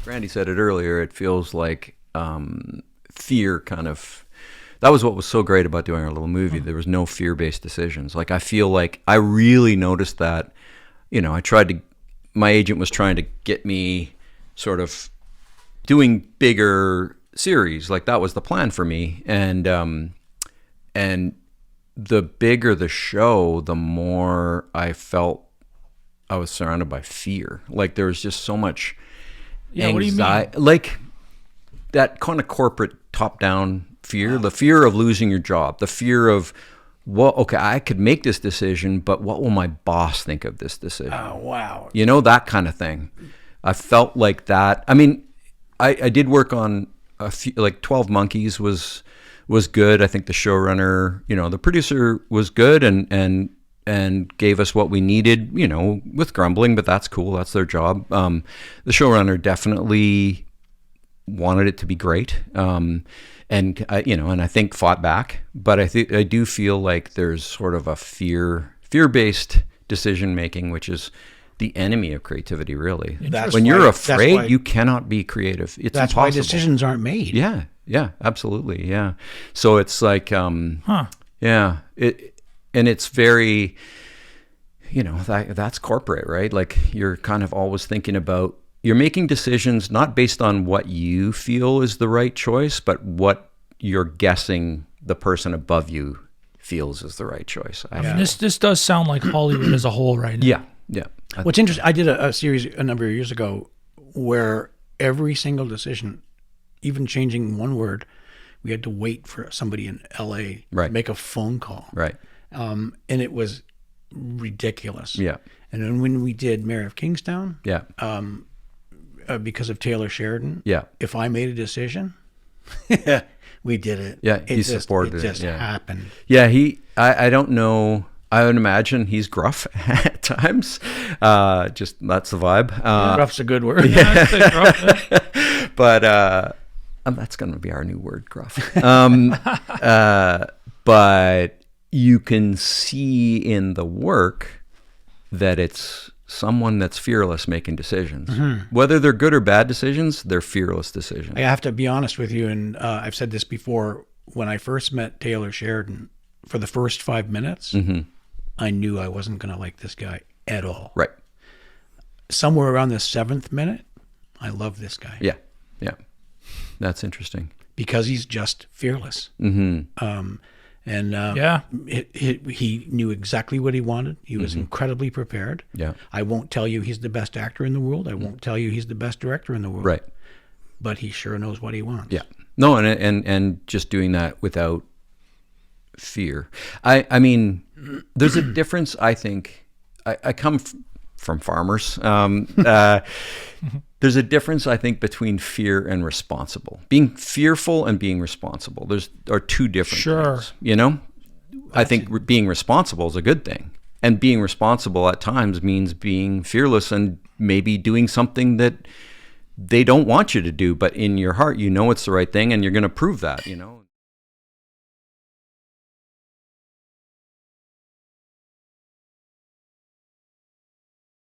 Randy said it earlier. It feels like fear kind of. That was what was so great about doing our little movie. There was no fear-based decisions. Like I feel like I really noticed that. I tried to. My agent was trying to get me sort of doing bigger series. Like that was the plan for me, and the bigger the show, the more I felt I was surrounded by fear. Like there was just so much anxiety. What do you mean? Like that kind of corporate top-down fear, the fear of losing your job, the fear of, okay, I could make this decision, but what will my boss think of this decision? Oh, wow. That kind of thing. I felt like that. I mean, I did work on a few, like 12 Monkeys was good. I think the showrunner, the producer was good and gave us what we needed, with grumbling, but that's cool. That's their job. The showrunner definitely wanted it to be great. And I think fought back, but I do feel like there's sort of a fear-based decision making, which is the enemy of creativity, really. When you're afraid, you cannot be creative. It's that's impossible. Why decisions aren't made. Yeah, absolutely. Yeah. So it's like, yeah, and it's very, that's corporate, right? Like you're kind of always thinking about, you're making decisions not based on what you feel is the right choice, but what you're guessing the person above you feels is the right choice. I mean, this does sound like Hollywood as a whole right now. Yeah. What's interesting, I did a series a number of years ago where every single decision, even changing one word, we had to wait for somebody in LA to make a phone call. Right. And it was ridiculous. Yeah. And then when we did Mayor of Kingstown, because of Taylor Sheridan, if I made a decision, we did it. Yeah, he supported it. It just happened. Yeah, I don't know. I would imagine he's gruff at times. Just that's the vibe. Gruff's a good word. Yeah. But that's going to be our new word, gruff. But you can see in the work that it's someone that's fearless making decisions. Mm-hmm. Whether they're good or bad decisions, they're fearless decisions. I have to be honest with you, and I've said this before. When I first met Taylor Sheridan, for the first 5 minutes, I knew I wasn't going to like this guy at all. Right. Somewhere around the 7th minute, I love this guy. Yeah. That's interesting. Because he's just fearless. Mm-hmm. He knew exactly what he wanted. He was incredibly prepared. Yeah. I won't tell you he's the best actor in the world. I won't tell you he's the best director in the world. Right. But he sure knows what he wants. Yeah. No, and just doing that without fear. I mean, there's a difference, I think. I come from farmers. There's a difference, I think, between fear and responsible. Being fearful and being responsible. Are two different things. I think being responsible is a good thing. And being responsible at times means being fearless and maybe doing something that they don't want you to do, but in your heart, it's the right thing and you're going to prove that,